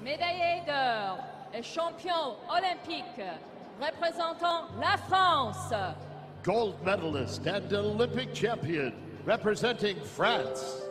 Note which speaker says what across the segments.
Speaker 1: médaillé d'or et champion olympique représentant la France.
Speaker 2: Gold medalist and Olympic champion representing France.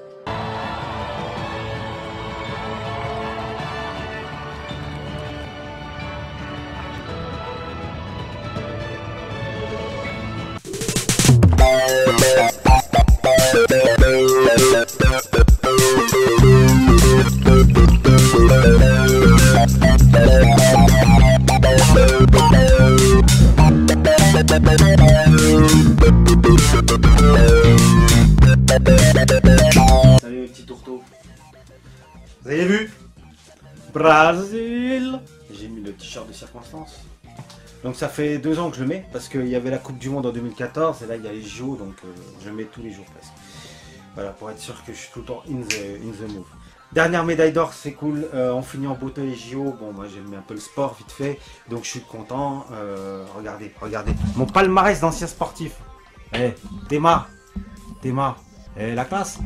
Speaker 3: Salut les petits tourteaux. Vous avez vu? Brésil. J'ai mis le t-shirt de circonstance. Donc ça fait 2 ans que je le mets parce qu'il y avait la Coupe du Monde en 2014 et là il y a les JO, donc je le mets tous les jours presque. Voilà, pour être sûr que je suis tout le temps in the move. Dernière médaille d'or, c'est cool. On finit en beauté les JO. Bon, moi j'aime un peu le sport vite fait, donc je suis content. Regardez, regardez. Mon palmarès d'ancien sportif. Eh, démarre. Eh, la classe.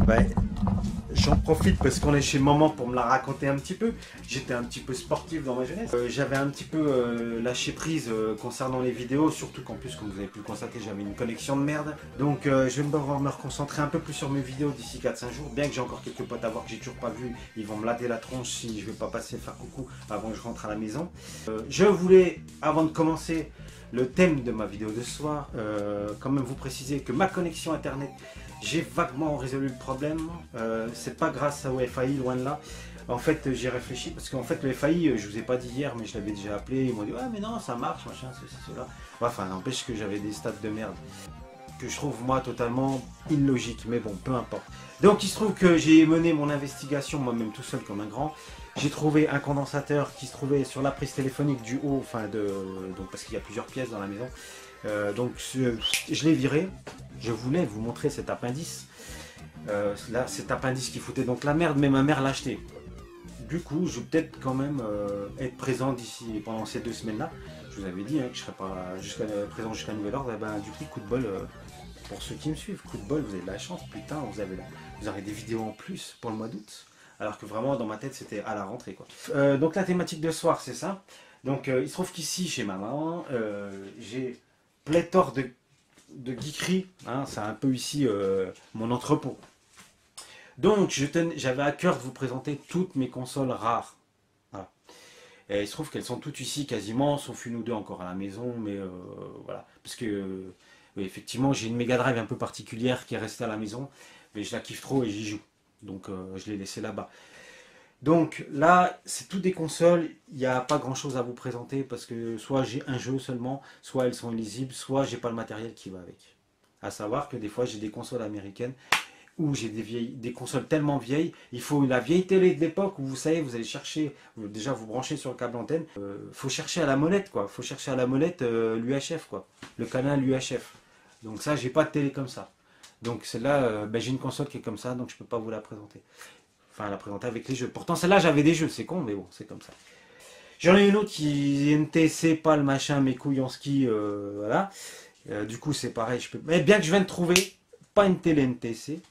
Speaker 3: Ouais. J'en profite parce qu'on est chez maman pour me la raconter un petit peu. J'étais un petit peu sportif dans ma jeunesse. J'avais un petit peu lâché prise concernant les vidéos, surtout qu'en plus, comme vous avez pu le constater, j'avais une connexion de merde. Donc je vais me reconcentrer un peu plus sur mes vidéos d'ici 4-5 jours. Bien que j'ai encore quelques potes à voir que j'ai toujours pas vu, ils vont me latter la tronche si je vais pas passer faire coucou avant que je rentre à la maison. Je voulais, avant de commencer le thème de ma vidéo de ce soir, quand même vous préciser que ma connexion internet, j'ai vaguement résolu le problème. C'est pas grâce au FAI, loin de là. En fait, j'ai réfléchi parce qu'en fait, le FAI, je vous ai pas dit hier, mais je l'avais déjà appelé. Ils m'ont dit ouais, mais non, ça marche, machin, ceci, cela. Enfin, n'empêche que j'avais des stats de merde que je trouve moi totalement illogique. Mais bon, peu importe. Donc, il se trouve que j'ai mené mon investigation moi-même tout seul comme un grand. J'ai trouvé un condensateur qui se trouvait sur la prise téléphonique du haut, enfin donc parce qu'il y a plusieurs pièces dans la maison. Donc je l'ai viré. Je voulais vous montrer cet appendice. Là, cet appendice qui foutait donc la merde, mais ma mère l'a acheté. Du coup, je vais peut-être quand même être présent d'ici pendant ces 2 semaines-là. Je vous avais dit que je serais pas présent jusqu'à nouvel ordre. Et ben, du coup, coup de bol pour ceux qui me suivent. Coup de bol, vous avez de la chance. Putain, vous aurez des vidéos en plus pour le mois d'août. Alors que vraiment, dans ma tête, c'était à la rentrée, quoi. Donc la thématique de ce soir, c'est ça. Donc il se trouve qu'ici, chez ma maman, j'ai pléthore de geekeries, hein, c'est un peu ici mon entrepôt. Donc j'avais à cœur de vous présenter toutes mes consoles rares. Voilà. Et il se trouve qu'elles sont toutes ici quasiment, sauf une ou deux encore à la maison, mais voilà. Parce que oui, effectivement j'ai une Mega Drive un peu particulière qui est restée à la maison, mais je la kiffe trop et j'y joue. Donc je l'ai laissée là-bas. Donc là, c'est toutes des consoles, il n'y a pas grand chose à vous présenter parce que soit j'ai un jeu seulement, soit elles sont illisibles, soit j'ai pas le matériel qui va avec. À savoir que des fois j'ai des consoles américaines où j'ai des consoles tellement vieilles, il faut la vieille télé de l'époque où vous savez, vous allez chercher, déjà vous branchez sur le câble antenne, faut chercher à la molette quoi, faut chercher à la molette l'UHF quoi, le canal UHF. Donc ça, j'ai pas de télé comme ça. Donc celle-là, j'ai une console qui est comme ça, donc je peux pas vous la présenter. Enfin, la présenter avec les jeux. Pourtant, celle-là, j'avais des jeux, c'est con, mais bon, c'est comme ça. J'en ai une autre qui est NTC, pas le machin, mes couilles en ski, voilà. Du coup, c'est pareil, je peux. Mais bien que je viens de trouver, pas une télé NTC.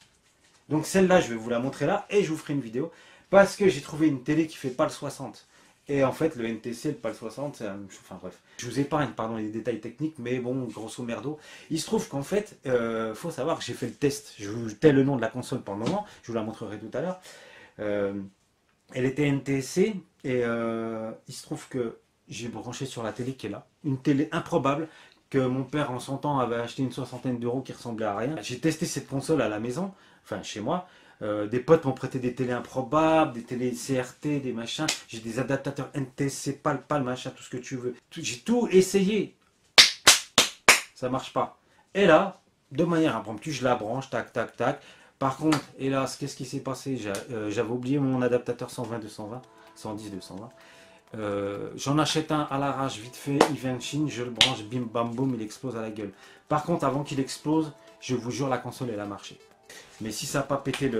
Speaker 3: Donc celle-là, je vais vous la montrer là, et je vous ferai une vidéo. Parce que j'ai trouvé une télé qui fait pas le 60. Et en fait, le NTC, le PAL 60, c'est enfin bref. Je vous épargne, pardon, les détails techniques, mais bon, grosso merdo. Il se trouve qu'en fait, faut savoir que j'ai fait le test. Je vous tais le nom de la console pour le moment, je vous la montrerai tout à l'heure. Elle était NTSC et il se trouve que j'ai branché sur la télé qui est là. Une télé improbable que mon père en son temps avait acheté une 60aine d'euros qui ressemblait à rien. J'ai testé cette console à la maison, enfin chez moi. Des potes m'ont prêté des télés improbables, des télés CRT, des machins. J'ai des adaptateurs NTSC, PAL, machin, tout ce que tu veux. J'ai tout essayé. Ça marche pas. Et là, de manière impromptue, je la branche, tac, tac, tac. Par contre, hélas, qu'est-ce qui s'est passé? J'avais oublié mon adaptateur 120-220, 110-220. J'en achète un à l'arrache, vite fait, il vient de Chine, je le branche, bim bam boum, il explose à la gueule. Par contre, avant qu'il explose, je vous jure, la console, elle a marché. Mais si ça n'a pas pété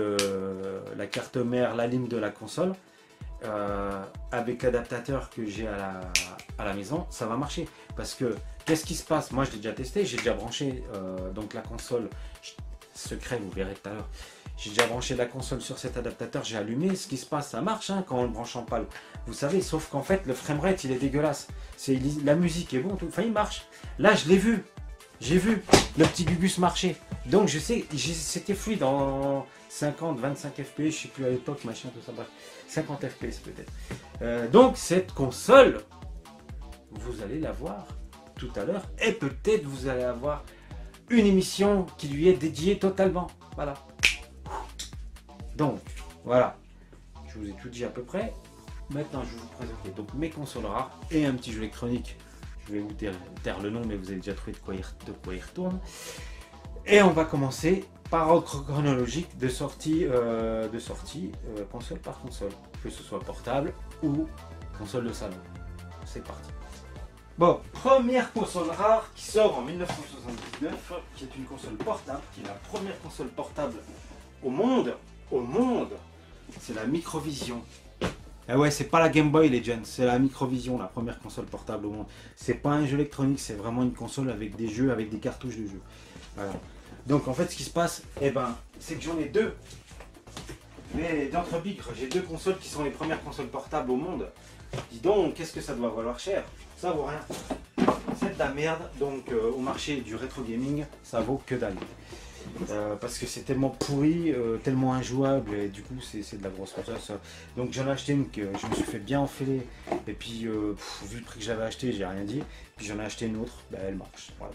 Speaker 3: la carte mère, la ligne de la console, avec l'adaptateur que j'ai à la maison, ça va marcher. Parce que, qu'est-ce qui se passe? Moi, je l'ai déjà testé, j'ai déjà branché donc la console secret, vous verrez tout à l'heure. J'ai déjà branché la console sur cet adaptateur, j'ai allumé. Ce qui se passe, ça marche hein, quand on le branche en pâle. Vous savez, sauf qu'en fait, le framerate, il est dégueulasse. La musique est bon, tout. Enfin, il marche. Là, je l'ai vu. J'ai vu le petit Gugus marcher. Donc, je sais, c'était fluide en 50, 25 FPS, je sais plus à l'époque, machin, tout ça. Bref, 50 FPS peut-être. Donc, cette console, vous allez la voir tout à l'heure. Et peut-être vous allez avoir une émission qui lui est dédiée totalement. Voilà. Donc, voilà. Je vous ai tout dit à peu près. Maintenant, je vais vous présenter donc mes consoles rares et un petit jeu électronique. Je vais vous taire le nom, mais vous avez déjà trouvé de quoi il retourne. Et on va commencer par ordre chronologique de sortie, console par console. Que ce soit portable ou console de salon. C'est parti. Bon, première console rare qui sort en 1979, qui est une console portable, qui est la première console portable au monde, c'est la Microvision. Ah ouais, c'est pas la Game Boy Legends, c'est la Microvision, la première console portable au monde. C'est pas un jeu électronique, c'est vraiment une console avec des jeux, avec des cartouches de jeux. Voilà. Donc en fait, ce qui se passe, c'est que j'en ai deux. Mais d'entre-bigre, j'ai deux consoles qui sont les premières consoles portables au monde. Dis donc, qu'est-ce que ça doit valoir cher? Ça vaut rien. C'est de la merde, donc au marché du rétro gaming, ça vaut que dalle. Parce que c'est tellement pourri, tellement injouable, et du coup c'est de la grosse merde. Donc j'en ai acheté une que je me suis fait bien enfiler, et puis vu le prix que j'avais acheté, j'ai rien dit. Puis j'en ai acheté une autre, elle marche. Voilà.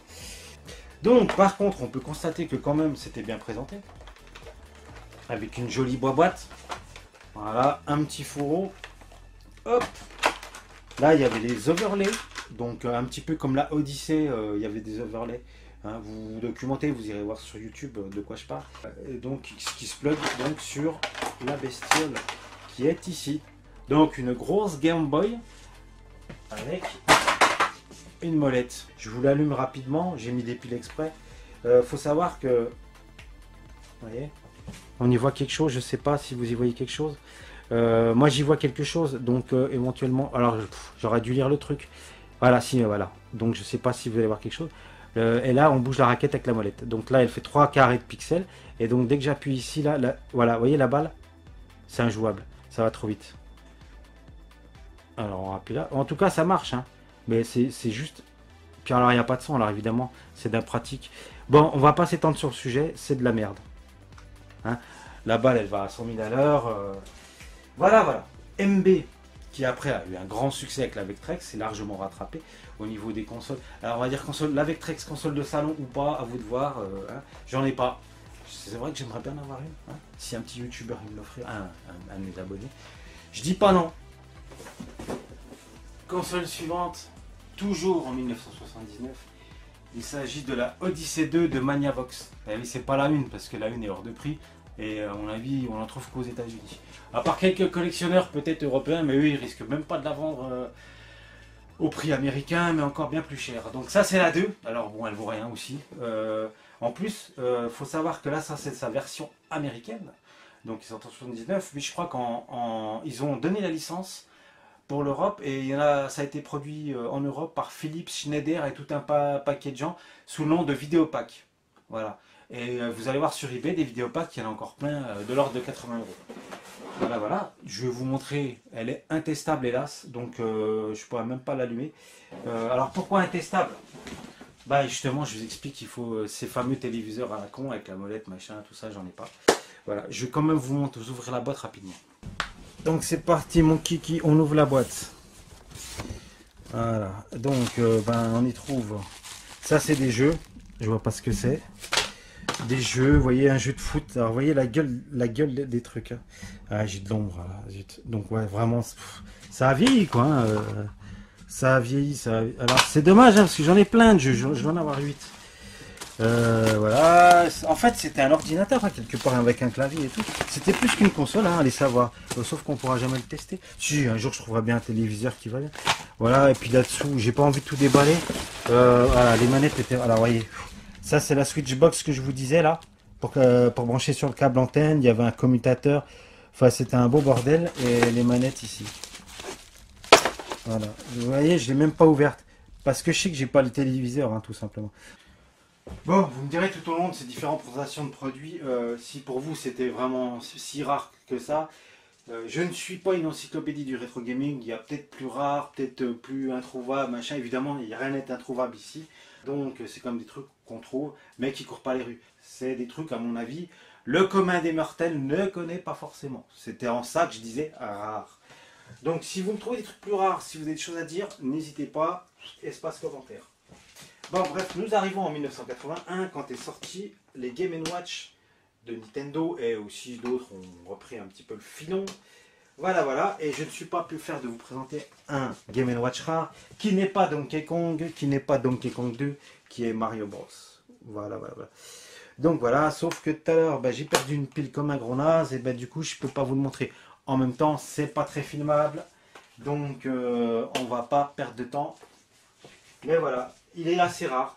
Speaker 3: Donc par contre, on peut constater que quand même c'était bien présenté, avec une jolie boîte. Voilà, un petit fourreau. Hop. Là il y avait des overlays, donc un petit peu comme la Odyssey, il y avait des overlays. Hein, vous vous documentez, vous irez voir sur YouTube de quoi je parle. Et donc qui se plug donc sur la bestiole qui est ici. Donc une grosse Game Boy avec une molette. Je vous l'allume rapidement, j'ai mis des piles exprès. Faut savoir que, vous voyez, on y voit quelque chose, je sais pas si vous y voyez quelque chose. Moi j'y vois quelque chose, donc éventuellement, alors j'aurais dû lire le truc. Voilà, si, voilà. Donc je sais pas si vous allez voir quelque chose. Et là on bouge la raquette avec la molette. Donc là elle fait 3 carrés de pixels. Et donc dès que j'appuie ici, là, voilà, vous voyez la balle, c'est injouable. Ça va trop vite. Alors on appuie là. En tout cas ça marche, hein. Mais c'est juste. Puis alors il n'y a pas de son, alors évidemment, c'est d'impratique. Bon, on va pas s'étendre sur le sujet, c'est de la merde. Hein, la balle elle va à 100 000 à l'heure. Voilà. MB, qui après a eu un grand succès avec la Vectrex, c'est largement rattrapé au niveau des consoles. Alors on va dire console, la Vectrex, console de salon ou pas, à vous de voir. Hein. J'en ai pas. C'est vrai que j'aimerais bien en avoir une. Hein. Si un petit youtubeur il me l'offrait, un de mes abonnés. Je dis pas non. Console suivante, toujours en 1979. Il s'agit de la Odyssey 2 de Maniavox. Eh oui, c'est pas la une parce que la une est hors de prix. Et à mon avis, on en trouve qu'aux États-Unis. À part quelques collectionneurs, peut-être européens, mais eux, ils risquent même pas de la vendre au prix américain, mais encore bien plus cher. Donc ça, c'est la 2. Alors bon, elle vaut rien aussi. En plus, faut savoir que là, ça, c'est sa version américaine. Donc ils sont en 79, mais je crois qu'ils ont donné la licence pour l'Europe. Et il y en a, ça a été produit en Europe par Philips, Schneider et tout un paquet de gens sous le nom de Vidéopack. Voilà. Et vous allez voir sur eBay des vidéopacks, il y en a encore plein de l'ordre de 80 €. Voilà, je vais vous montrer, elle est intestable hélas, donc je ne pourrais même pas l'allumer. Alors pourquoi intestable? Bah justement, je vous explique, il faut ces fameux téléviseurs à la con avec la molette, machin, tout ça, j'en ai pas. Voilà, je vais quand même vous ouvrir la boîte rapidement. Donc c'est parti mon kiki, on ouvre la boîte. Voilà, donc on y trouve, ça c'est des jeux, je vois pas ce que c'est. Des jeux, vous voyez un jeu de foot, alors vous voyez la gueule des trucs. Hein. Ah j'ai de l'ombre là, zut. Donc ouais vraiment, ça a vieilli quoi. Hein. Ça a vieilli, ça a... Alors c'est dommage hein, parce que j'en ai plein de jeux, je vais en avoir 8. Voilà, en fait c'était un ordinateur hein, quelque part avec un clavier et tout. C'était plus qu'une console, hein, allez savoir. Sauf qu'on pourra jamais le tester. Si un jour je trouverai bien un téléviseur qui va bien. Voilà, et puis là-dessous, j'ai pas envie de tout déballer. Voilà, les manettes étaient. Alors voyez. Ça c'est la Switchbox que je vous disais là, pour brancher sur le câble antenne, il y avait un commutateur, enfin c'était un beau bordel, et les manettes ici. Voilà, vous voyez je l'ai même pas ouverte, parce que je sais que j'ai pas le téléviseur hein, tout simplement. Bon, vous me direz tout au long de ces différentes présentations de produits, si pour vous c'était vraiment si rare que ça. Je ne suis pas une encyclopédie du rétro gaming, il y a peut-être plus rare, peut-être plus introuvable, machin. Évidemment, il n'y a rien n'est introuvable ici. Donc c'est comme des trucs qu'on trouve, mais qui ne courent pas les rues. C'est des trucs, à mon avis, le commun des mortels ne connaît pas forcément. C'était en ça que je disais rare. Donc si vous me trouvez des trucs plus rares, si vous avez des choses à dire, n'hésitez pas, espace commentaire. Bon bref, nous arrivons en 1981 quand est sorti les Game & Watch de Nintendo et aussi d'autres ont repris un petit peu le filon. Voilà, et je ne suis pas pu faire de vous présenter un Game & Watch rare qui n'est pas Donkey Kong, qui n'est pas Donkey Kong 2, qui est Mario Bros. Voilà. Donc voilà, sauf que tout à l'heure, j'ai perdu une pile comme un gros naze, et du coup, je ne peux pas vous le montrer. En même temps, c'est pas très filmable, donc on va pas perdre de temps. Mais voilà, il est assez rare.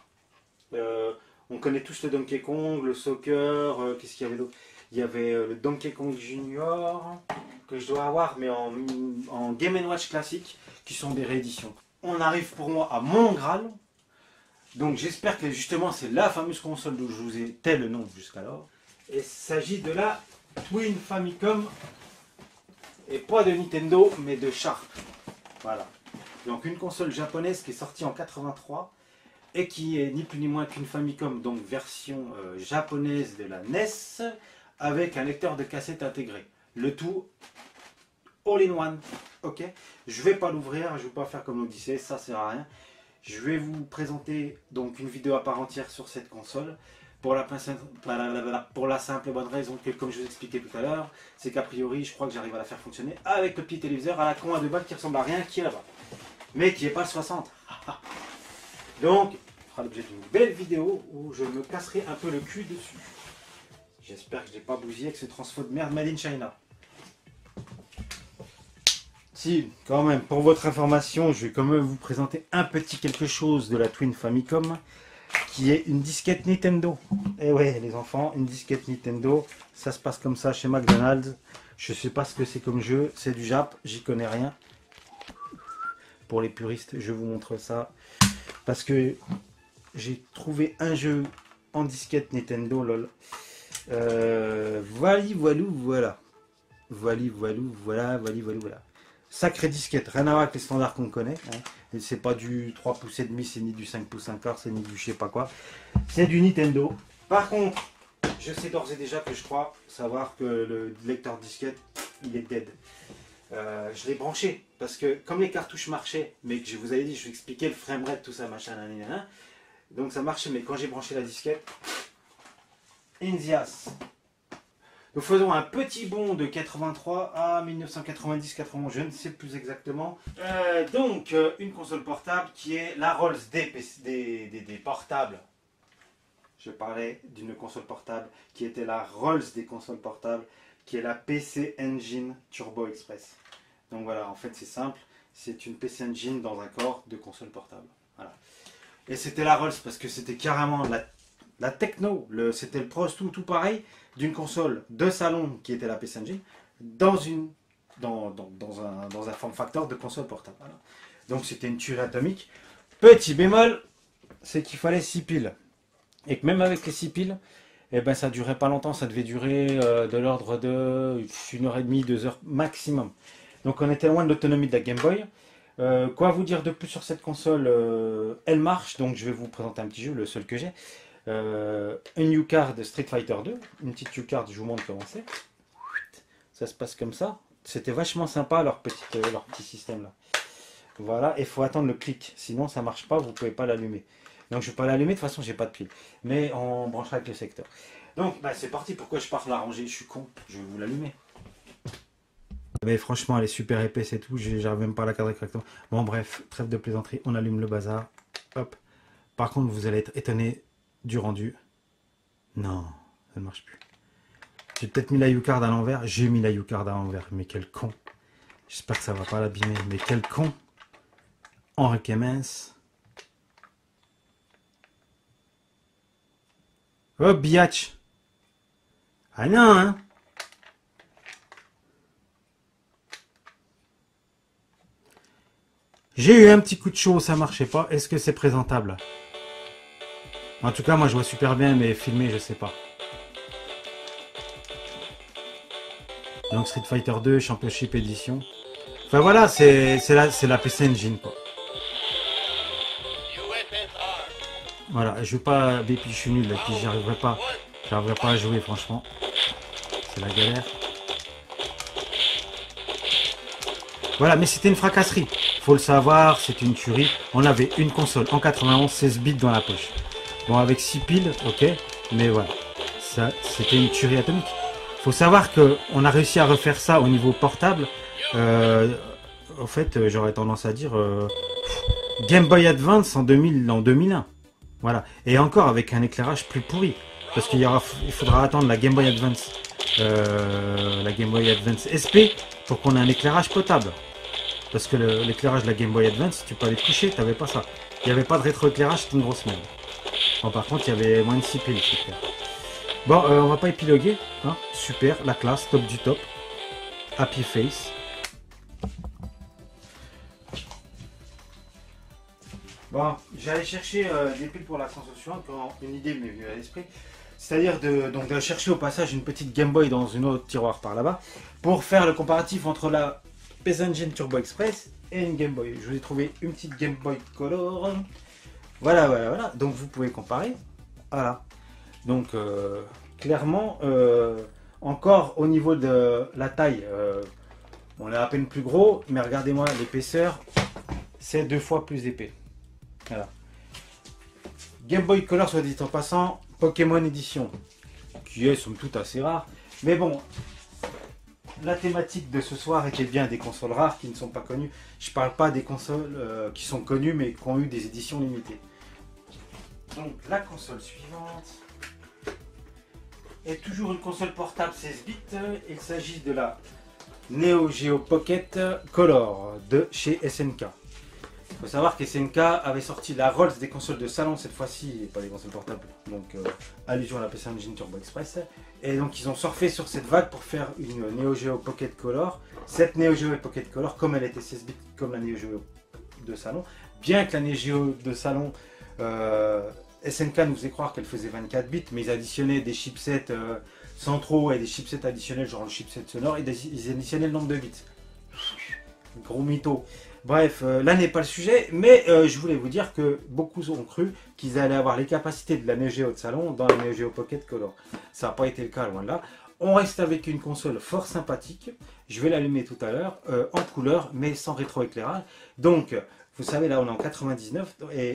Speaker 3: On connaît tous le Donkey Kong, le soccer, qu'est-ce qu'il y avait d'autre? Il y avait le Donkey Kong Junior, que je dois avoir, mais en Game & Watch classique, qui sont des rééditions. On arrive pour moi à mon Graal. Donc j'espère que justement c'est la fameuse console dont je vous ai tel le nom jusqu'alors. Et il s'agit de la Twin Famicom. Et pas de Nintendo, mais de Sharp. Voilà. Donc une console japonaise qui est sortie en 83 et qui est ni plus ni moins qu'une Famicom, donc version japonaise de la NES, avec un lecteur de cassette intégré. Le tout all-in-one. Ok. Je vais pas l'ouvrir, je vais pas faire comme l'Odyssée, ça sert à rien. Je vais vous présenter donc une vidéo à part entière sur cette console. Pour la simple et bonne raison que, comme je vous expliquais tout à l'heure, c'est qu'a priori, je crois que j'arrive à la faire fonctionner avec le petit téléviseur à la con à 2 balles qui ressemble à rien, qui est là-bas. Mais qui n'est pas le 60. Donc, il fera l'objet d'une belle vidéo où je me casserai un peu le cul dessus. J'espère que je n'ai pas bousillé avec ce transfo de merde made in China. Si, quand même, pour votre information, je vais quand même vous présenter un petit quelque chose de la Twin Famicom, qui est une disquette Nintendo. Et ouais, les enfants, une disquette Nintendo, ça se passe comme ça chez McDonald's. Je sais pas ce que c'est comme jeu, c'est du Jap, j'y connais rien. Pour les puristes, je vous montre ça. Parce que j'ai trouvé un jeu en disquette Nintendo, lol. Voilà. Sacrée disquette, rien à voir avec les standards qu'on connaît. Hein. C'est pas du 3 pouces et demi, c'est ni du 5 pouces 1 quart, c'est ni du je sais pas quoi. C'est du Nintendo. Par contre, je sais d'ores et déjà que je crois savoir que le lecteur disquette, il est dead. Je l'ai branché parce que comme les cartouches marchaient, mais que je vous avais dit, je vous expliquais le framerate, tout ça, machin, nanana, donc ça marchait, mais quand j'ai branché la disquette, Indias. Nous faisons un petit bond de 83 à 1990-91, je ne sais plus exactement. Donc, une console portable qui est la Rolls des portables. Je parlais d'une console portable qui était la Rolls des consoles portables, qui est la PC Engine Turbo Express. Donc voilà, en fait c'est simple, c'est une PC Engine dans un corps de console portable. Voilà. Et c'était la Rolls parce que c'était carrément la techno, c'était le Pro tout pareil, d'une console de salon qui était la PC Engine, dans un form factor de console portable. Voilà. Donc c'était une tuerie atomique. Petit bémol, c'est qu'il fallait 6 piles. Et que même avec les 6 piles, ça durait pas longtemps, ça devait durer de l'ordre de 1h30, 2 heures maximum. Donc on était loin de l'autonomie de la Game Boy. Quoi vous dire de plus sur cette console? Elle marche, donc je vais vous présenter un petit jeu, le seul que j'ai. Une U-Card Street Fighter 2, une petite U-Card, je vous montre comment c'est. Ça se passe comme ça. C'était vachement sympa leur petit système là. Voilà, et il faut attendre le clic, sinon ça marche pas, vous pouvez pas l'allumer. Donc je ne vais pas l'allumer, de toute façon j'ai pas de pile. Mais on branchera avec le secteur. Donc c'est parti, pourquoi je pars la ranger? Je suis con, je vais vous l'allumer. Mais franchement elle est super épaisse et tout, j'arrive même pas à la cadrer correctement. Bon bref, trêve de plaisanterie, on allume le bazar. Hop. Par contre vous allez être étonné du rendu. Non, ça ne marche plus. J'ai peut-être mis la U-Card à l'envers, j'ai mis la U-Card à l'envers, mais quel con. J'espère que ça va pas l'abîmer, mais quel con. Henri mince. Oh, biatch. Ah non, hein. J'ai eu un petit coup de chaud, ça marchait pas. Est-ce que c'est présentable? En tout cas, moi je vois super bien, mais filmé, je sais pas. Donc Street Fighter 2, Championship Edition. Enfin voilà, c'est la PC Engine quoi. Voilà, je veux pas, et puis je suis nul, et puis j'arriverai pas à jouer franchement. C'est la galère. Voilà, mais c'était une fracasserie. Faut le savoir, c'est une tuerie. On avait une console en 91, 16 bits dans la poche. Bon, avec 6 piles, ok, mais voilà. Ça, c'était une tuerie atomique. Faut savoir que on a réussi à refaire ça au niveau portable. En fait, j'aurais tendance à dire Game Boy Advance en 2001. Voilà. Et encore avec un éclairage plus pourri. Parce il faudra attendre la Game Boy Advance. La Game Boy Advance SP pour qu'on ait un éclairage potable. Parce que l'éclairage de la Game Boy Advance, si tu peux aller te coucher, t'avais pas ça. Il n'y avait pas de rétroéclairage, c'était une grosse merde. Bon, par contre, il y avait moins de 6 piles, super. Bon, on va pas épiloguer. Hein. Super, la classe, top du top. Happy face. Bon, j'allais chercher des piles pour la console suivante quand une idée m'est venue à l'esprit. C'est-à-dire de chercher au passage une petite Game Boy dans une autre tiroir par là-bas pour faire le comparatif entre la PC Engine Turbo Express et une Game Boy. Je vous ai trouvé une petite Game Boy Color. Voilà, voilà, voilà. Donc vous pouvez comparer. Voilà. Donc clairement, encore au niveau de la taille, on est à peine plus gros, mais regardez-moi l'épaisseur, c'est 2 fois plus épais. Voilà. Game Boy Color, soit dit en passant, Pokémon Edition, qui est somme toute assez rare. Mais bon, la thématique de ce soir était bien des consoles rares qui ne sont pas connues. Je parle pas des consoles qui sont connues mais qui ont eu des éditions limitées. Donc la console suivante est toujours une console portable 16 bits. Il s'agit de la Neo Geo Pocket Color de chez SNK. Il faut savoir que SNK avait sorti la Rolls des consoles de salon cette fois-ci, pas des consoles portables, donc allusion à la PC Engine Turbo Express. Et donc ils ont surfé sur cette vague pour faire une Neo Geo Pocket Color. Cette Neo Geo Pocket Color, comme elle était 16 bits comme la Neo Geo de salon, bien que la Neo Geo de salon, SNK nous faisait croire qu'elle faisait 24 bits, mais ils additionnaient des chipsets centraux et des chipsets additionnels, genre le chipset sonore, et ils additionnaient le nombre de bits. Gros mytho. Bref, là n'est pas le sujet, mais je voulais vous dire que beaucoup ont cru qu'ils allaient avoir les capacités de la Neo Geo de salon dans la Neo Geo Pocket Color. Ça n'a pas été le cas, loin de là. On reste avec une console fort sympathique. Je vais l'allumer tout à l'heure, en couleur, mais sans rétroéclairage. Donc, vous savez, là on est en 99, et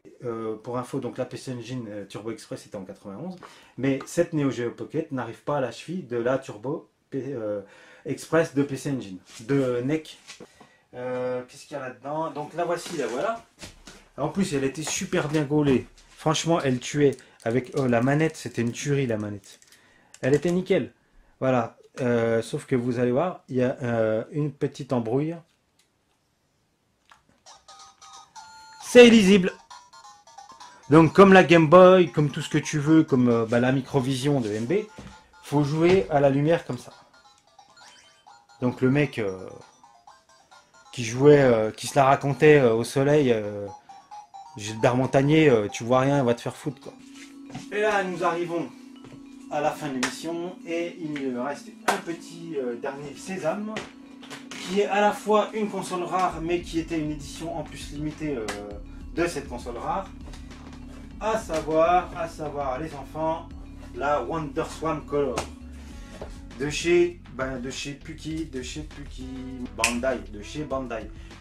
Speaker 3: pour info, donc la PC Engine Turbo Express était en 91, mais cette Neo Geo Pocket n'arrive pas à la cheville de la Turbo Express de PC Engine, de NEC. Qu'est-ce qu'il y a là-dedans? Donc la voici, la voilà. En plus, elle était super bien gaulée. Franchement, elle tuait. Avec la manette, c'était une tuerie la manette. Elle était nickel. Voilà. Sauf que vous allez voir, il y a une petite embrouille. C'est illisible. Donc comme la Game Boy, comme tout ce que tu veux, comme la Microvision de MB, faut jouer à la lumière comme ça. Donc le mec qui jouait, qui se la racontait au soleil, Gilbert Montagnier, tu vois rien, va te faire foutre quoi. Et là nous arrivons à la fin de l'émission et il me reste un petit dernier sésame qui est à la fois une console rare mais qui était une édition en plus limitée de cette console rare, à savoir les enfants, la WonderSwan Color de chez Puki, Bandai,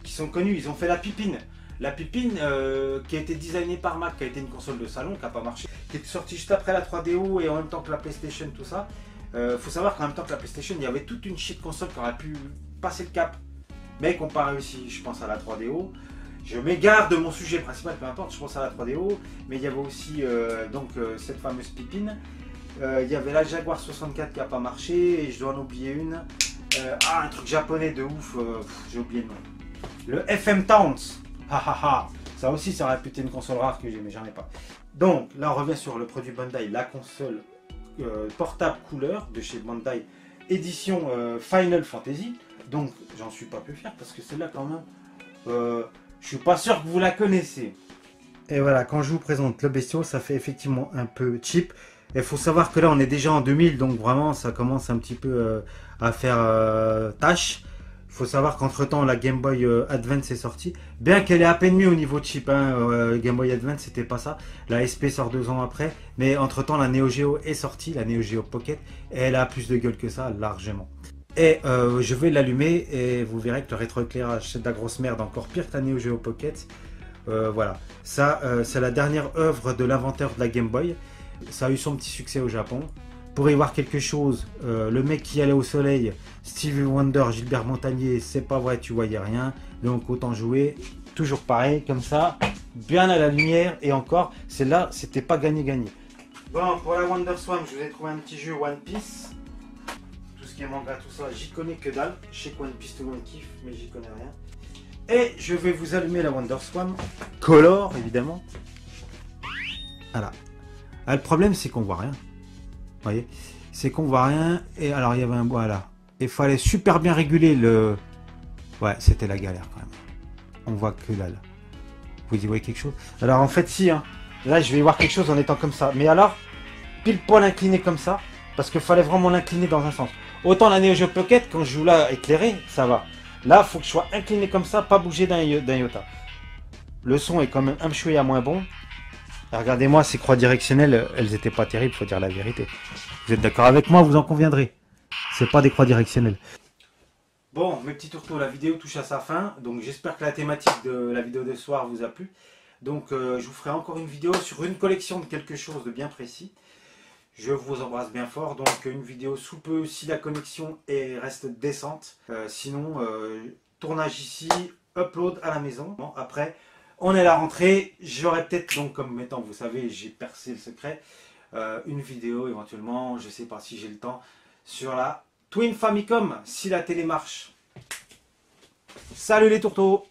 Speaker 3: qui sont connus. Ils ont fait la Pipine qui a été designée par Mac, qui a été une console de salon qui n'a pas marché, qui est sortie juste après la 3DO et en même temps que la PlayStation, tout ça. Faut savoir qu'en même temps que la PlayStation, il y avait toute une shit console qui aurait pu passer le cap, mais qui n'ont pas réussi. Je pense à la 3DO. Je m'égare de mon sujet principal, peu importe, je pense à la 3DO, mais il y avait aussi cette fameuse Pipine. Il y avait la Jaguar 64 qui n'a pas marché, et je dois en oublier une. Un truc japonais de ouf, j'ai oublié le nom. Le FM Towns. Ça aussi, ça aurait pu être une console rare que j'ai, mais j'en ai pas. Donc là, on revient sur le produit Bandai, la console portable couleur de chez Bandai, édition Final Fantasy. Donc j'en suis pas plus fier parce que celle-là, quand même, je suis pas sûr que vous la connaissez. Et voilà, quand je vous présente le bestiau, ça fait effectivement un peu cheap. Il faut savoir que là, on est déjà en 2000, donc vraiment, ça commence un petit peu à faire tâche. Il faut savoir qu'entre temps, la Game Boy Advance est sortie. Bien qu'elle est à peine mieux au niveau cheap, hein, Game Boy Advance, c'était pas ça. La SP sort 2 ans après. Mais entre temps, la Neo Geo est sortie, la Neo Geo Pocket. Et elle a plus de gueule que ça, largement. Et je vais l'allumer et vous verrez que le rétroéclairage, c'est de la grosse merde, encore pire que la Neo Geo Pocket. Voilà, ça c'est la dernière œuvre de l'inventeur de la Game Boy. Ça a eu son petit succès au Japon. Pour y voir quelque chose, le mec qui allait au soleil, Stevie Wonder, Gilbert Montagnier, c'est pas vrai, tu voyais rien. Donc autant jouer, toujours pareil, comme ça, bien à la lumière. Et encore, celle-là, c'était pas gagné-gagné. Bon, pour la WonderSwan, je vous ai trouvé un petit jeu One Piece. Tout ce qui est manga, tout ça, j'y connais que dalle. Je sais que One Piece, tout le monde kiffe, mais j'y connais rien. Et je vais vous allumer la WonderSwan Color, évidemment. Voilà. Ah, le problème, c'est qu'on voit rien. Vous voyez, c'est qu'on voit rien. Et alors, il y avait un bois là. Il fallait super bien réguler le... Ouais, c'était la galère quand même. On voit que là. Vous y voyez quelque chose? Alors, en fait, si. Hein. Là, je vais y voir quelque chose en étant comme ça. Mais alors, pile poil incliné comme ça. Parce qu'il fallait vraiment l'incliner dans un sens. Autant la Neo Geo Pocket, quand je joue là éclairé, ça va. Là, il faut que je sois incliné comme ça, pas bouger d'un iota. Le son est quand même un chouïa moins bon. Regardez-moi, ces croix directionnelles, elles n'étaient pas terribles, faut dire la vérité. Vous êtes d'accord avec moi, vous en conviendrez. C'est pas des croix directionnelles. Bon, mes petits tourteaux, la vidéo touche à sa fin. Donc j'espère que la thématique de la vidéo de ce soir vous a plu. Donc je vous ferai encore une vidéo sur une collection de quelque chose de bien précis. Je vous embrasse bien fort. Donc une vidéo sous peu si la connexion reste décente. Sinon, tournage ici, upload à la maison. Bon, après... On est à la rentrée, j'aurai peut-être, donc comme étant, vous savez, j'ai percé le secret, une vidéo éventuellement, je ne sais pas si j'ai le temps, sur la Twin Famicom, si la télé marche. Salut les tourteaux!